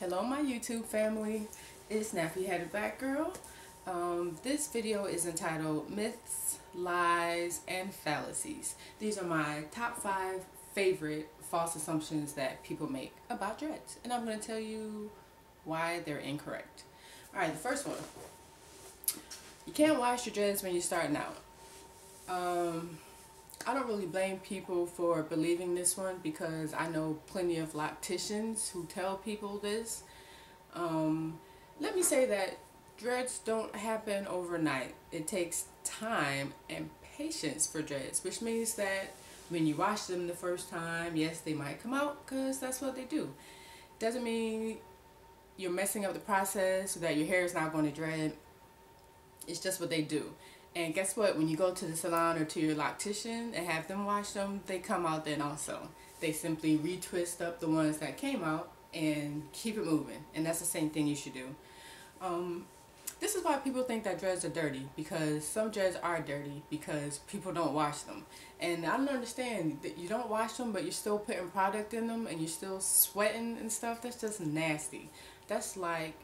Hello my YouTube family, it's Nappy Headed Black Girl. This video is entitled Myths, Lies, and Fallacies. These are my top 5 favorite false assumptions that people make about dreads. And I'm going to tell you why they're incorrect. Alright, the first one. You can't wash your dreads when you're starting out. I don't really blame people for believing this one because I know plenty of locticians who tell people this. Let me say that dreads don't happen overnight. It takes time and patience for dreads, which means that when you wash them the first time, yes, they might come out because that's what they do. Doesn't mean you're messing up the process so that your hair is not going to dread. It's just what they do. And guess what? When you go to the salon or to your loctician and have them wash them, they come out then also. They simply retwist up the ones that came out and keep it moving. And that's the same thing you should do. This is why people think that dreads are dirty, because some dreads are dirty because people don't wash them. And I don't understand that you don't wash them but you're still putting product in them and you're still sweating and stuff. That's just nasty. That's like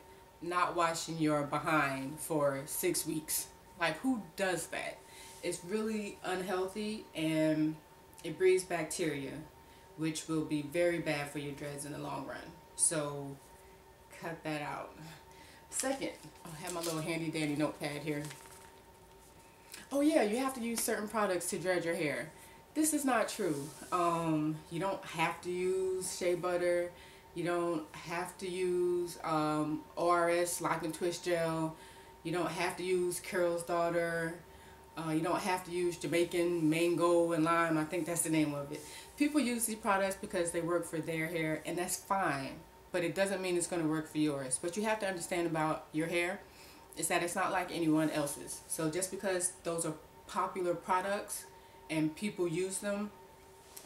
not washing your behind for 6 weeks. Like, who does that? It's really unhealthy and it breeds bacteria, which will be very bad for your dreads in the long run. So cut that out. Second, I have my little handy dandy notepad here. Oh yeah, you have to use certain products to dread your hair. This is not true. You don't have to use shea butter. You don't have to use ORS lock and twist gel. You don't have to use Carol's Daughter. You don't have to use Jamaican mango and lime. I think that's the name of it. People use these products because they work for their hair, and that's fine. But it doesn't mean it's going to work for yours. What you have to understand about your hair is that it's not like anyone else's. So just because those are popular products and people use them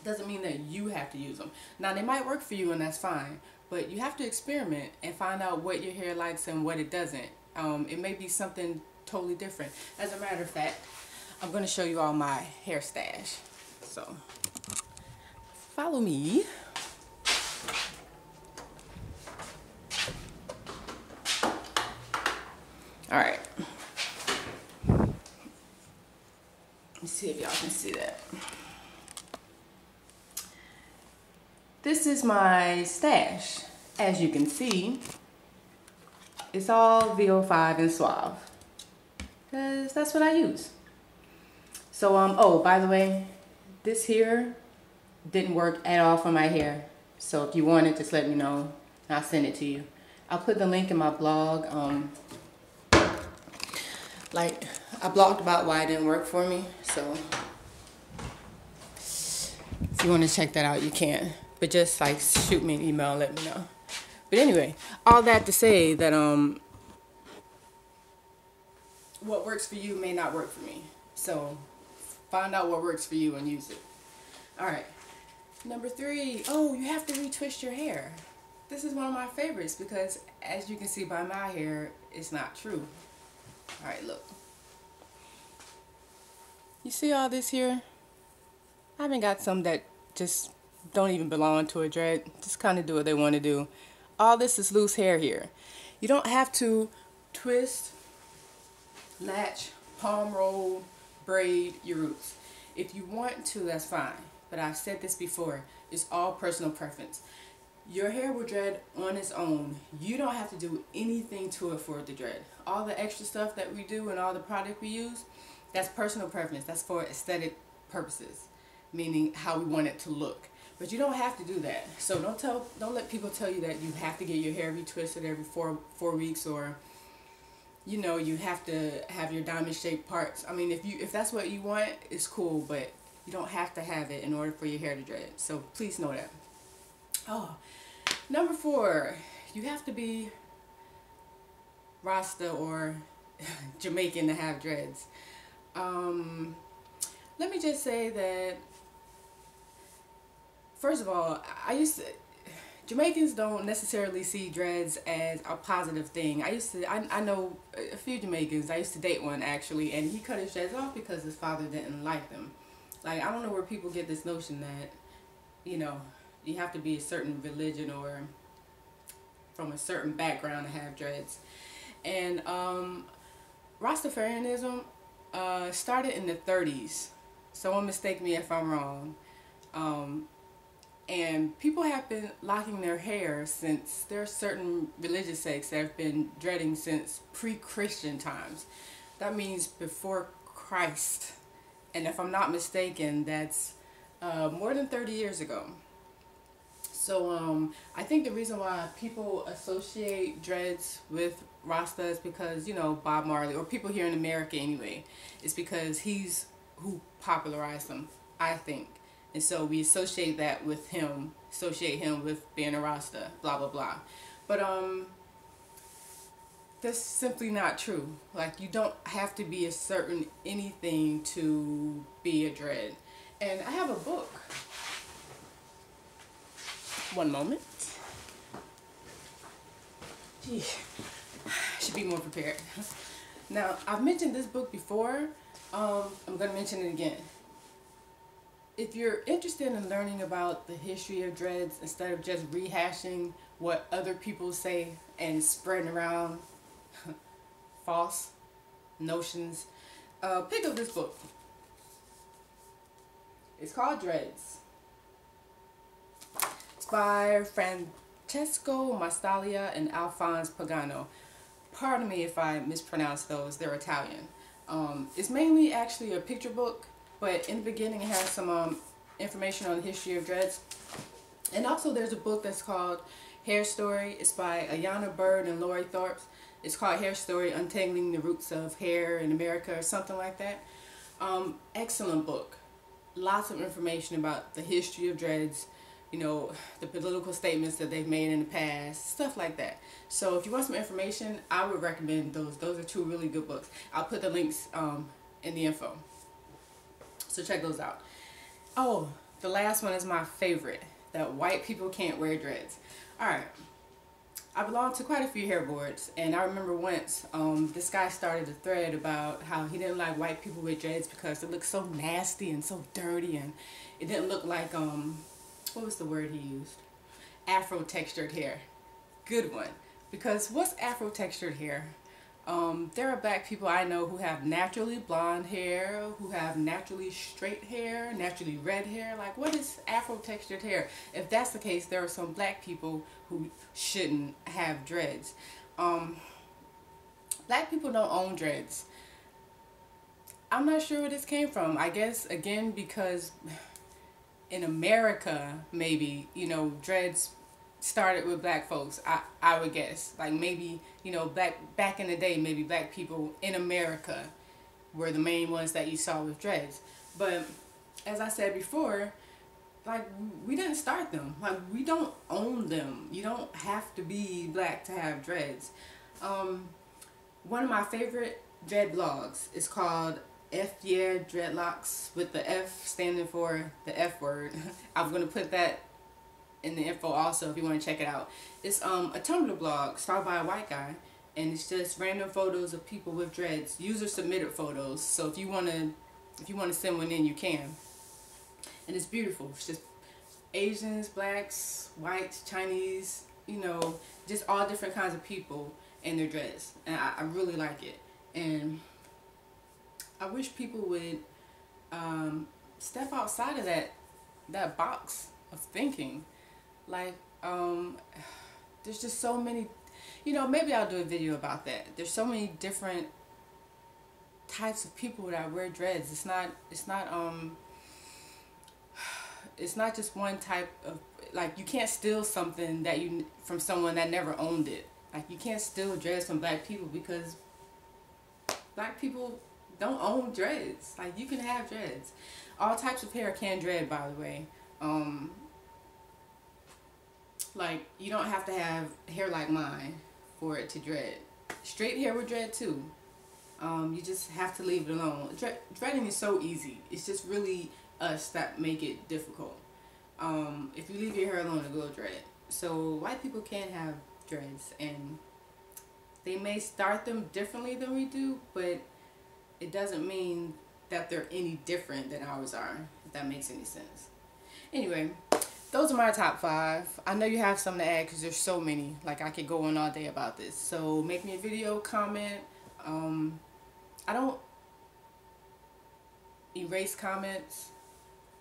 doesn't mean that you have to use them. Now, they might work for you, and that's fine. But you have to experiment and find out what your hair likes and what it doesn't. It may be something totally different. As a matter of fact, I'm going to show you all my hair stash. So, follow me. Alright. Let me see if y'all can see that. This is my stash. As you can see, it's all VO5 and Suave, because that's what I use. So, oh, by the way, this here didn't work at all for my hair. So if you want it, just let me know. I'll send it to you. I'll put the link in my blog. Like, I blogged about why it didn't work for me. So if you want to check that out, you can. But just like shoot me an email and let me know. But anyway, all that to say that what works for you may not work for me. So find out what works for you and use it. Alright. Number 3. Oh, you have to retwist your hair. This is one of my favorites because as you can see by my hair, it's not true. Alright, look. You see all this here? I even got some that just don't even belong to a dread. Just kind of do what they want to do. All this is loose hair here. You don't have to twist, latch, palm roll, braid your roots. If you want to, that's fine. But I've said this before. It's all personal preference. Your hair will dread on its own. You don't have to do anything to it for it to dread. All the extra stuff that we do and all the product we use, that's personal preference. That's for aesthetic purposes, meaning how we want it to look. But you don't have to do that. So don't let people tell you that you have to get your hair retwisted every four weeks, or you know, you have to have your diamond shaped parts. I mean, if that's what you want, it's cool, but you don't have to have it in order for your hair to dread. So please know that. Oh, number 4, you have to be Rasta or Jamaican to have dreads. Let me just say that, first of all, Jamaicans don't necessarily see dreads as a positive thing. I know a few Jamaicans. I used to date one actually, and he cut his dreads off because his father didn't like them. Like, I don't know where people get this notion that, you know, you have to be a certain religion or from a certain background to have dreads. And Rastafarianism started in the 30s. Someone mistake me if I'm wrong. And people have been locking their hair since there are certain religious sects that have been dreading since pre-Christian times. That means before Christ. And if I'm not mistaken, that's more than 30 years ago. So I think the reason why people associate dreads with Rasta is because, you know, Bob Marley, or people here in America anyway, is because he's who popularized them, I think. And so we associate that with him, associate him with being a Rasta, blah, blah, blah. But that's simply not true. Like, you don't have to be a certain anything to be a dread. And I have a book. One moment. Gee, should be more prepared. Now, I've mentioned this book before. I'm going to mention it again. If you're interested in learning about the history of dreads instead of just rehashing what other people say and spreading around false notions, pick up this book. It's called Dreads. It's by Francesco Mastalia and Alphonse Pagano. Pardon me if I mispronounce those, they're Italian. It's mainly actually a picture book, but in the beginning it has some information on the history of dreads. And also there's a book that's called Hair Story. It's by Ayana Bird and Lori Thorpe. It's called Hair Story, Untangling the Roots of Hair in America, or something like that. Excellent book. Lots of information about the history of dreads, you know, the political statements that they've made in the past, stuff like that. So if you want some information, I would recommend those. Those are two really good books. I'll put the links in the info. So check those out. Oh, the last one is my favorite, that white people can't wear dreads. Alright, I belong to quite a few hair boards, and I remember once this guy started a thread about how he didn't like white people with dreads because it looked so nasty and so dirty, and it didn't look like, what was the word he used? Afro textured hair. Good one. Because what's Afro textured hair? There are black people I know who have naturally blonde hair, who have naturally straight hair, naturally red hair. Like, what is Afro textured hair? If that's the case, there are some black people who shouldn't have dreads. Black people don't own dreads. I'm not sure where this came from. I guess, again, because in America, maybe, you know, dreads started with black folks, I would guess. Like, maybe, you know, back in the day, maybe black people in America were the main ones that you saw with dreads. But as I said before, like, we didn't start them. Like, we don't own them. You don't have to be black to have dreads. One of my favorite dread blogs is called F Yeah Dreadlocks, with the F standing for the F word. I'm going to put that in the info also if you want to check it out. It's a Tumblr blog started by a white guy, and it's just random photos of people with dreads, user submitted photos. So if you want to send one in, you can. And it's beautiful. It's just Asians, blacks, whites, Chinese, you know, just all different kinds of people and their dreads. And I really like it. And I wish people would step outside of that box of thinking. Like, there's just so many, you know, maybe I'll do a video about that. There's so many different types of people that wear dreads. It's not just one type of, like, you can't steal something from someone that never owned it. Like, you can't steal dreads from black people because black people don't own dreads. Like, you can have dreads. All types of hair can dread, by the way. Like, you don't have to have hair like mine for it to dread. Straight hair would dread too. You just have to leave it alone. Dreading is so easy. It's just really us that make it difficult. If you leave your hair alone, it will dread. So white people can have dreads, and they may start them differently than we do, but it doesn't mean that they're any different than ours are, if that makes any sense. Anyway, those are my top 5. I know you have some to add because there's so many. Like, I could go on all day about this. So make me a video, comment. I don't erase comments.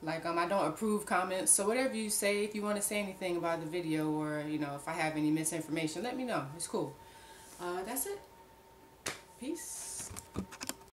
Like, I don't approve comments. So whatever you say, if you want to say anything about the video, or, you know, if I have any misinformation, let me know. It's cool. That's it. Peace.